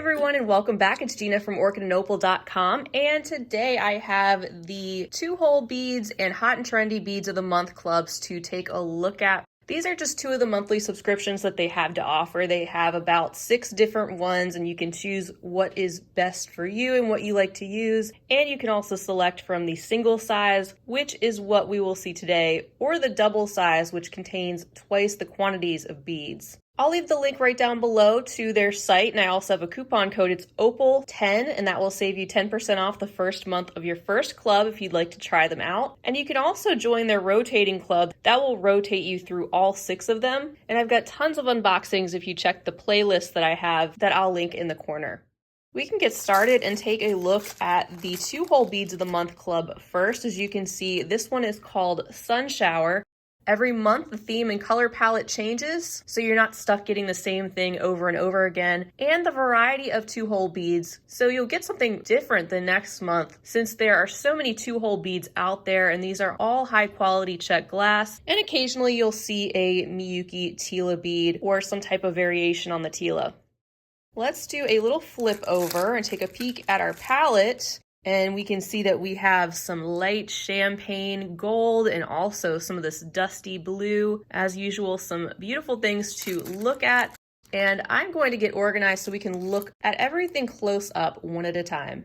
everyone, and welcome back. It's Gina from orchidandopal.com, and today I have the 2-hole beads and hot and trendy beads of the month clubs to take a look at. These are just 2 of the monthly subscriptions that they have to offer. They have about 6 different ones, and you can choose what is best for you and what you like to use. And you can also select from the single size, which is what we will see today, or the double size, which contains twice the quantities of beads. I'll leave the link right down below to their site, and I also have a coupon code. It's Opal10, and that will save you 10% off the first month of your first club if you'd like to try them out. And you can also join their rotating club. That will rotate you through all 6 of them. And I've got tons of unboxings if you check the playlist that I have that I'll link in the corner. We can get started and take a look at the 2-hole beads of the month club first. As you can see, this one is called Sun Shower. Every month, the theme and color palette changes, so you're not stuck getting the same thing over and over again, and the variety of 2-hole beads, so you'll get something different the next month, since there are so many 2-hole beads out there, and these are all high-quality check glass, and occasionally you'll see a Miyuki Tila bead or some type of variation on the Tila. Let's do a little flip over and take a peek at our palette. And we can see that we have some light champagne gold and also some of this dusty blue. As usual, some beautiful things to look at. And I'm going to get organized so we can look at everything close up one at a time.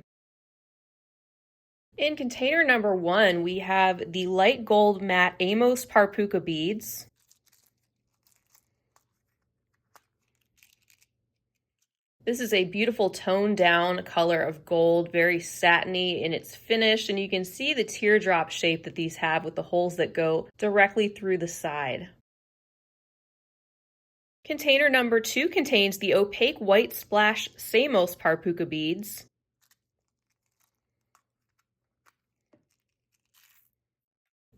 In container number 1, we have the light gold matte Amos Parpuka beads. This is a beautiful toned down color of gold, very satiny in its finish, and you can see the teardrop shape that these have with the holes that go directly through the side. Container number 2 contains the opaque white splash Samos Parpuka beads.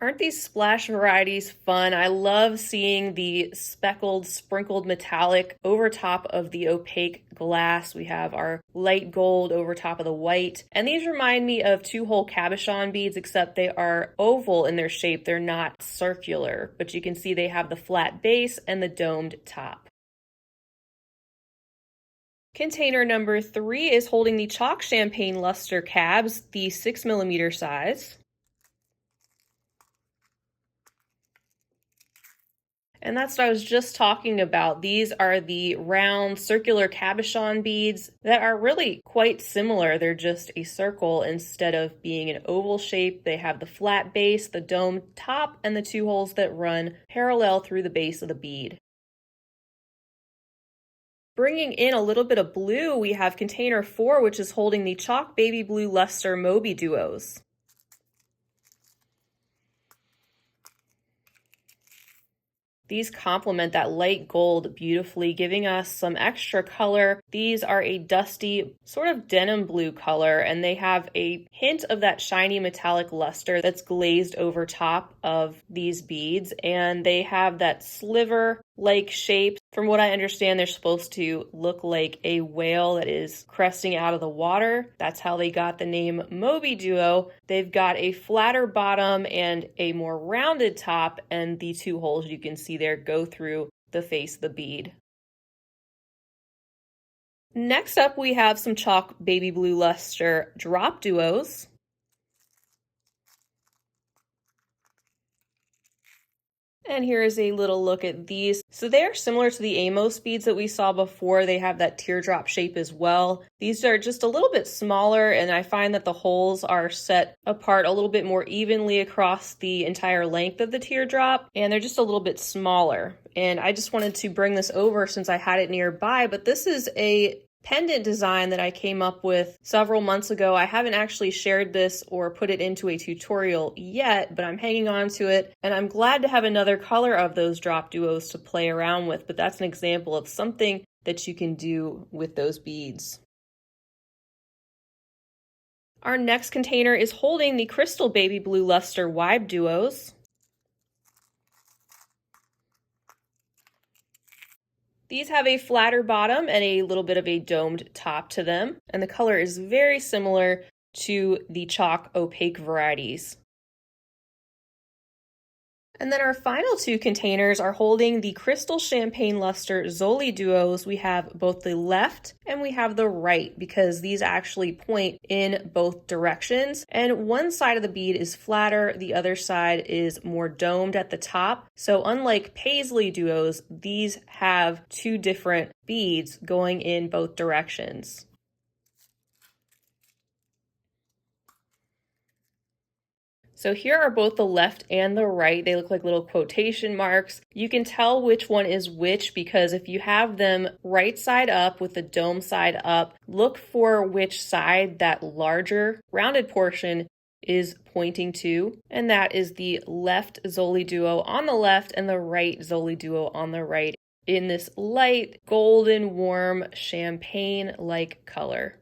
Aren't these splash varieties fun? I love seeing the speckled, sprinkled metallic over top of the opaque glass. We have our light gold over top of the white. And these remind me of 2-hole cabochon beads, except they are oval in their shape. They're not circular, but you can see they have the flat base and the domed top. Container number 3 is holding the chalk champagne luster cabs, the 6mm size. And that's what I was just talking about. These are the round circular cabochon beads that are really quite similar. They're just a circle instead of being an oval shape. They have the flat base, the domed top, and the 2 holes that run parallel through the base of the bead. Bringing in a little bit of blue, we have container 4, which is holding the chalk baby blue luster Moby duos. These complement that light gold beautifully, giving us some extra color. These are a dusty, sort of denim blue color, and they have a hint of that shiny metallic luster that's glazed over top of these beads, and they have that sliver-like shape. From what I understand, they're supposed to look like a whale that is cresting out of the water. That's how they got the name Moby Duo. They've got a flatter bottom and a more rounded top, and the 2 holes you can see there go through the face of the bead. Next up, we have some chalk baby blue luster drop duos. And here is a little look at these. So they are similar to the Amos beads that we saw before. They have that teardrop shape as well. These are just a little bit smaller, and I find that the holes are set apart a little bit more evenly across the entire length of the teardrop, and they're just a little bit smaller. And I just wanted to bring this over since I had it nearby, but this is a pendant design that I came up with several months ago. I haven't actually shared this or put it into a tutorial yet, but I'm hanging on to it, and I'm glad to have another color of those drop duos to play around with, but that's an example of something that you can do with those beads. Our next container is holding the crystal baby blue luster Wibe duos. These have a flatter bottom and a little bit of a domed top to them, and the color is very similar to the chalk opaque varieties. And then our final two containers are holding the Crystal Champagne Luster Zoli Duos. We have both the left and we have the right because these actually point in both directions. And one side of the bead is flatter, the other side is more domed at the top. So unlike Paisley Duos, these have two different beads going in both directions. So here are both the left and the right. They look like little quotation marks. You can tell which one is which because if you have them right side up with the dome side up, look for which side that larger rounded portion is pointing to, and that is the left Zoli Duo on the left and the right Zoli Duo on the right in this light, golden, warm, champagne-like color.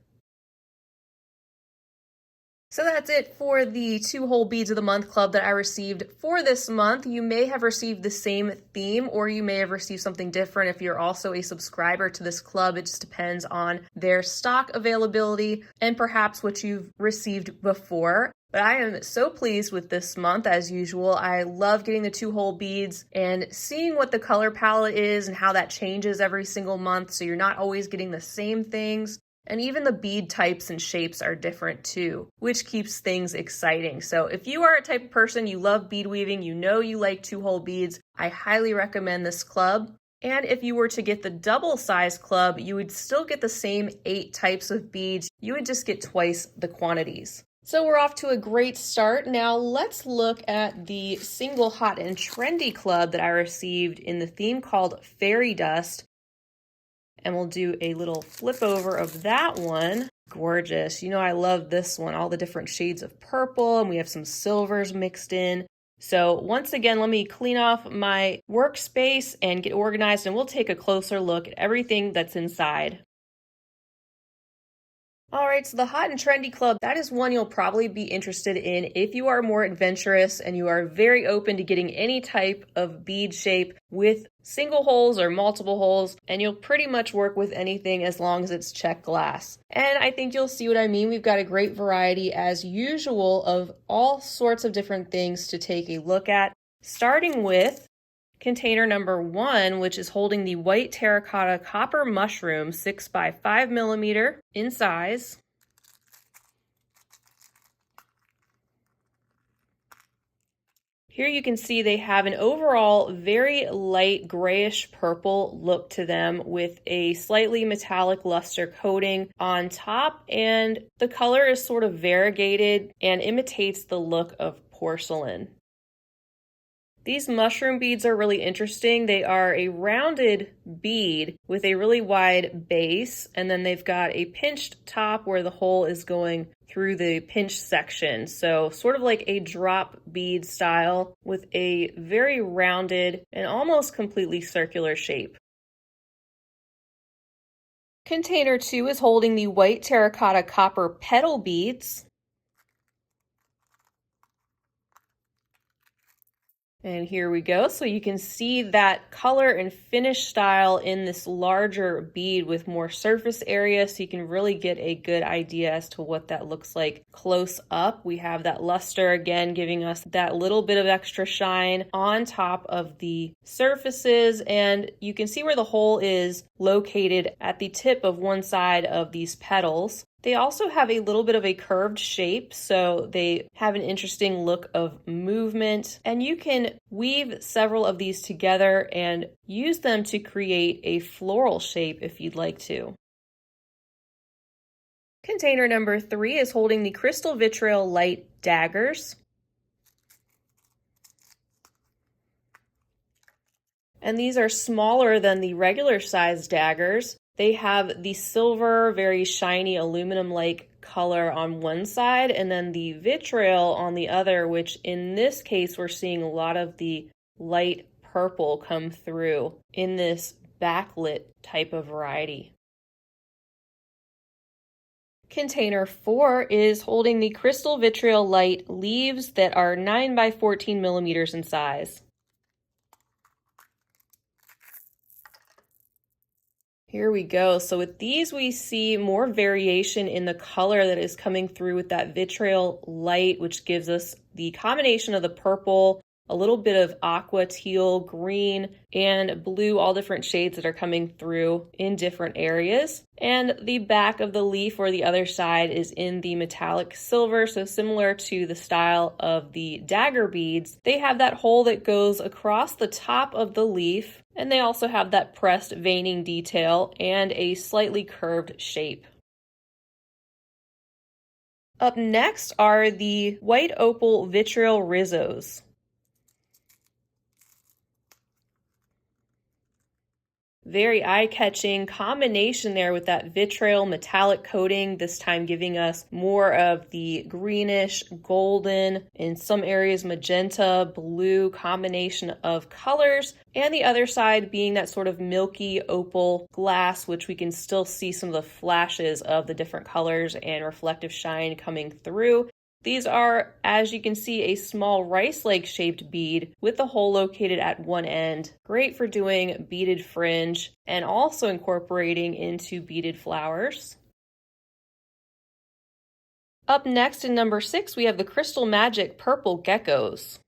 So that's it for the 2 Whole Beads of the Month club that I received for this month. You may have received the same theme or you may have received something different if you're also a subscriber to this club. It just depends on their stock availability and perhaps what you've received before. But I am so pleased with this month as usual. I love getting the 2 whole beads and seeing what the color palette is and how that changes every single month so you're not always getting the same things. And even the bead types and shapes are different too, which keeps things exciting. So if you are a type of person, you love bead weaving, you know you like 2 whole beads, I highly recommend this club. And if you were to get the double size club, you would still get the same 8 types of beads. You would just get twice the quantities. So we're off to a great start. Now let's look at the single hot and trendy club that I received in the theme called Fairy Dust. And we'll do a little flip over of that one. Gorgeous. You know, I love this one, all the different shades of purple, and we have some silvers mixed in. So once again, let me clean off my workspace and get organized, and we'll take a closer look at everything that's inside. All right, so the Hot and Trendy Club, that is one you'll probably be interested in if you are more adventurous and you are very open to getting any type of bead shape with single holes or multiple holes, and you'll pretty much work with anything as long as it's check glass. And I think you'll see what I mean. We've got a great variety as usual of all sorts of different things to take a look at, starting with container number 1, which is holding the white terracotta copper mushroom 6 by 5 millimeter in size. Here you can see they have an overall very light grayish purple look to them with a slightly metallic luster coating on top, and the color is sort of variegated and imitates the look of porcelain. These mushroom beads are really interesting. They are a rounded bead with a really wide base, and then they've got a pinched top where the hole is going through the pinched section. So sort of like a drop bead style with a very rounded and almost completely circular shape. Container 2 is holding the white terracotta copper petal beads. And here we go. So you can see that color and finish style in this larger bead with more surface area, so you can really get a good idea as to what that looks like close up. We have that luster again giving us that little bit of extra shine on top of the surfaces, and you can see where the hole is located at the tip of one side of these petals. They also have a little bit of a curved shape, so they have an interesting look of movement, and you can weave several of these together and use them to create a floral shape if you'd like to. Container number 3 is holding the crystal vitriol light daggers. And these are smaller than the regular size daggers. They have the silver, very shiny aluminum-like color on one side, and then the vitriol on the other, which in this case, we're seeing a lot of the light purple come through in this backlit type of variety. Container 4 is holding the crystal vitriol light leaves that are 9 by 14 millimeters in size. Here we go. So with these, we see more variation in the color that is coming through with that vitriol light, which gives us the combination of the purple a little bit of aqua, teal, green, and blue, all different shades that are coming through in different areas. And the back of the leaf, or the other side, is in the metallic silver, so similar to the style of the dagger beads. They have that hole that goes across the top of the leaf, and they also have that pressed veining detail and a slightly curved shape. Up next are the white opal vitriol rizzos. Very eye-catching combination there with that vitriol metallic coating, this time giving us more of the greenish, golden, in some areas magenta, blue combination of colors, and the other side being that sort of milky opal glass, which we can still see some of the flashes of the different colors and reflective shine coming through. These are, as you can see, a small rice-like shaped bead with the hole located at one end. Great for doing beaded fringe and also incorporating into beaded flowers. Up next in number 6, we have the Crystal Magic Purple Geckos.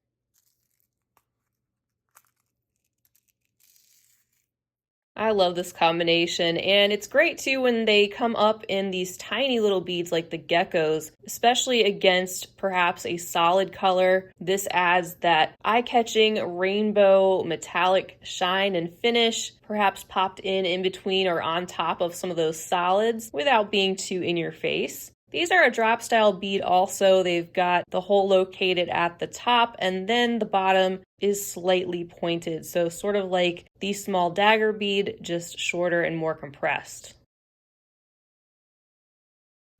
I love this combination, and it's great too when they come up in these tiny little beads like the geckos, especially against perhaps a solid color. This adds that eye-catching rainbow metallic shine and finish, perhaps popped in between or on top of some of those solids without being too in your face. These are a drop style bead also. They've got the hole located at the top, and then the bottom is slightly pointed. So sort of like the small dagger bead, just shorter and more compressed.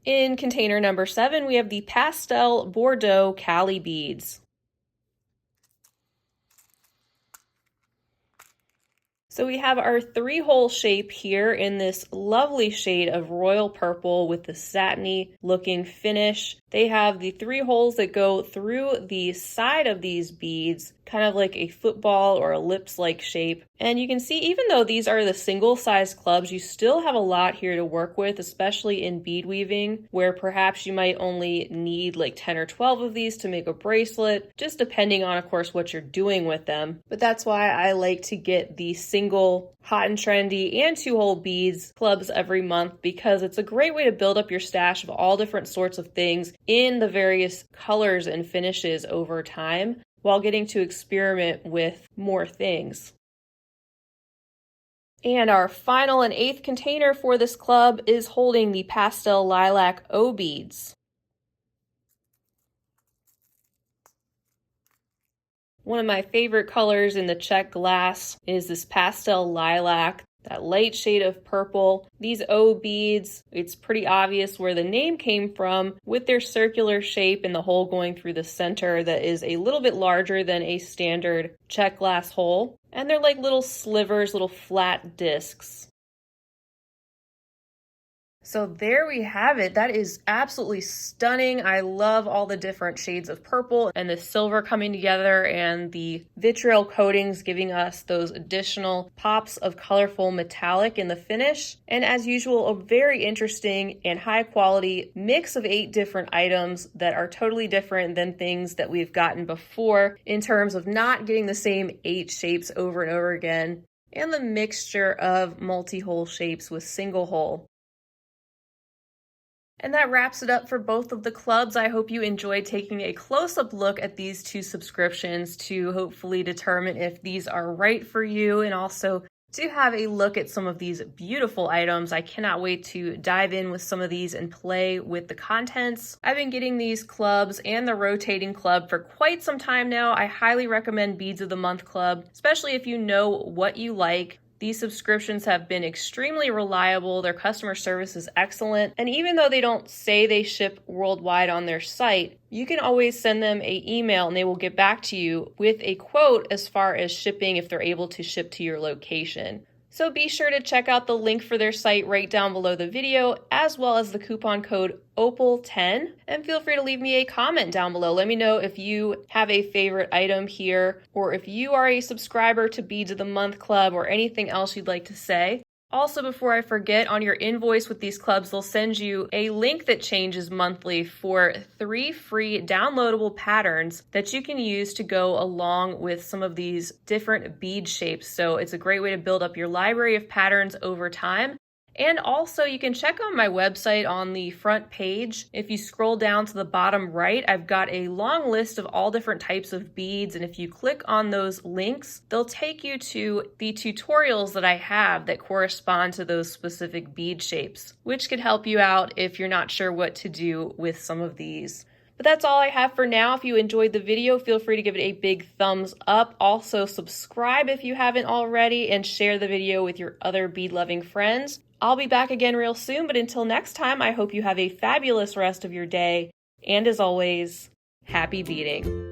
In container number 7, we have the Pastel Bordeaux Cali beads. So we have our 3-hole shape here in this lovely shade of royal purple with the satiny looking finish. They have the 3 holes that go through the side of these beads, kind of like a football or ellipse-like shape. And you can see, even though these are the single-size clubs, you still have a lot here to work with, especially in bead weaving, where perhaps you might only need like 10 or 12 of these to make a bracelet, just depending on, of course, what you're doing with them. But that's why I like to get the single hot and trendy and 2-hole beads clubs every month, because it's a great way to build up your stash of all different sorts of things in the various colors and finishes over time, while getting to experiment with more things. And our final and 8th container for this club is holding the Pastel Lilac O beads. One of my favorite colors in the check glass is this pastel lilac, that light shade of purple. These O beads, it's pretty obvious where the name came from, with their circular shape and the hole going through the center that is a little bit larger than a standard check glass hole. And they're like little slivers, little flat discs. So there we have it. That is absolutely stunning. I love all the different shades of purple and the silver coming together, and the vitriol coatings giving us those additional pops of colorful metallic in the finish. And as usual, a very interesting and high quality mix of 8 different items that are totally different than things that we've gotten before, in terms of not getting the same 8 shapes over and over again, and the mixture of multi-hole shapes with single hole. And that wraps it up for both of the clubs. I hope you enjoyed taking a close-up look at these 2 subscriptions to hopefully determine if these are right for you, and also to have a look at some of these beautiful items. I cannot wait to dive in with some of these and play with the contents. I've been getting these clubs and the rotating club for quite some time now. I highly recommend Beads of the Month Club, especially if you know what you like. These subscriptions have been extremely reliable, their customer service is excellent, and even though they don't say they ship worldwide on their site, you can always send them an email and they will get back to you with a quote as far as shipping if they're able to ship to your location. So be sure to check out the link for their site right down below the video, as well as the coupon code OPAL10, and feel free to leave me a comment down below. Let me know if you have a favorite item here, or if you are a subscriber to Beads of the Month Club, or anything else you'd like to say. Also, before I forget, on your invoice with these clubs, they'll send you a link that changes monthly for 3 free downloadable patterns that you can use to go along with some of these different bead shapes. So it's a great way to build up your library of patterns over time. And also, you can check on my website on the front page. If you scroll down to the bottom right, I've got a long list of all different types of beads. And if you click on those links, they'll take you to the tutorials that I have that correspond to those specific bead shapes, which could help you out if you're not sure what to do with some of these. But that's all I have for now. If you enjoyed the video, feel free to give it a big thumbs up. Also, subscribe if you haven't already, and share the video with your other bead-loving friends. I'll be back again real soon, but until next time, I hope you have a fabulous rest of your day. And as always, happy beading.